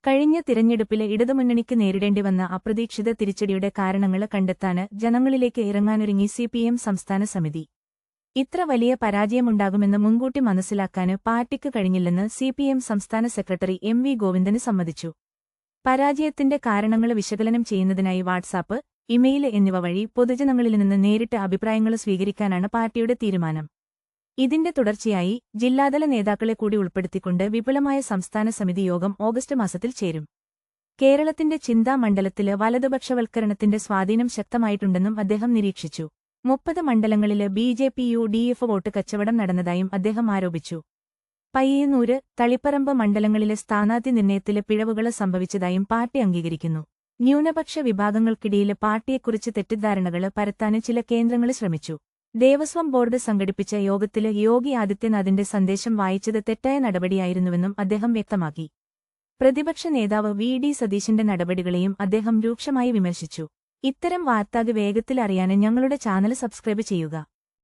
കഴിഞ്ഞ തിരഞ്ഞെടുപ്പിലെ ഇടതുമുന്നണിക്ക് നേരിടേണ്ടിവന്ന അപ്രതീക്ഷിത തിരിച്ചടിയുടെ കാരണങ്ങൾ കണ്ടെത്താന് ജനങ്ങളിലേക്ക് ഇറങ്ങാനൊരുങ്ങി സിപിഎം സംസ്ഥാന സമിതി. ഇത്ര വലിയ പരാജയമുണ്ടാകുമെന്ന് മുൻകൂട്ടി മനസ്സിലാക്കാന് പാർട്ടിക്ക് കഴിഞ്ഞില്ലെന്ന് സിപിഎം സംസ്ഥാന സെക്രട്ടറി എം.വി. ഗോവിന്ദന് സമ്മതിച്ചു. പരാജയത്തിന്റെ കാരണങ്ങൾ വിശകലനം ചെയ്യുന്നതിനായി വാട്സാപ്പ്, ഇമെയിൽ എന്നിവ വഴി പൊതുജനങ്ങളിൽ നിന്ന് നേരിട്ട് അഭിപ്രായങ്ങൾ സ്വീകരിക്കാനാണ് പാർട്ടിയുടെ തീരുമാനം. ഇതിന്റെ തുടർച്ചയായി ജില്ലാതല നേതാക്കളെ കൂടി ഉൾപ്പെടുത്തിക്കൊണ്ട് വിപുലമായ സംസ്ഥാന സമിതി യോഗം ഓഗസ്റ്റ് മാസത്തിൽ ചേരും. കേരളത്തിന്റെ ചിന്താ മണ്ഡലത്തില് വലതുപക്ഷവൽക്കരണത്തിന്റെ സ്വാധീനം ശക്തമായിട്ടുണ്ടെന്നും അദ്ദേഹം നിരീക്ഷിച്ചു. 30 മണ്ഡലങ്ങളില് ബി.ജെ.പി.യു.ഡി.എഫ് വോട്ട് കച്ചവടം നടന്നതായും അദ്ദേഹം ആരോപിച്ചു. പയ്യന്നൂര്, തളിപ്പറമ്പ് മണ്ഡലങ്ങളിലെ സ്ഥാനാർത്ഥി നിർണയത്തില് പിഴവുകള് സംഭവിച്ചതായും പാർട്ടി അംഗീകരിക്കുന്നു. ന്യൂനപക്ഷ വിഭാഗങ്ങൾക്കിടയില് പാർട്ടിയെക്കുറിച്ച് തെറ്റിദ്ധാരണകള് പരത്താന് ചില കേന്ദ്രങ്ങള് ശ്രമിച്ചു. ദേവസ്വം ബോർഡ് സംഘടിപ്പിച്ച യോഗത്തില് യോഗി ആദിത്യനാഥിന്റെ സന്ദേശം വായിച്ചത് തെറ്റായ നടപടിയായിരുന്നുവെന്നും അദ്ദേഹം വ്യക്തമാക്കി. പ്രതിപക്ഷ നേതാവ് വി.ഡി. സതീശന്റെ നടപടികളെയും അദ്ദേഹം രൂക്ഷമായി വിമർശിച്ചു. ഇത്തരം വാർത്തകൾ വേഗത്തിൽ അറിയാന് ഞങ്ങളുടെ ചാനൽ സബ്സ്ക്രൈബ് ചെയ്യുക.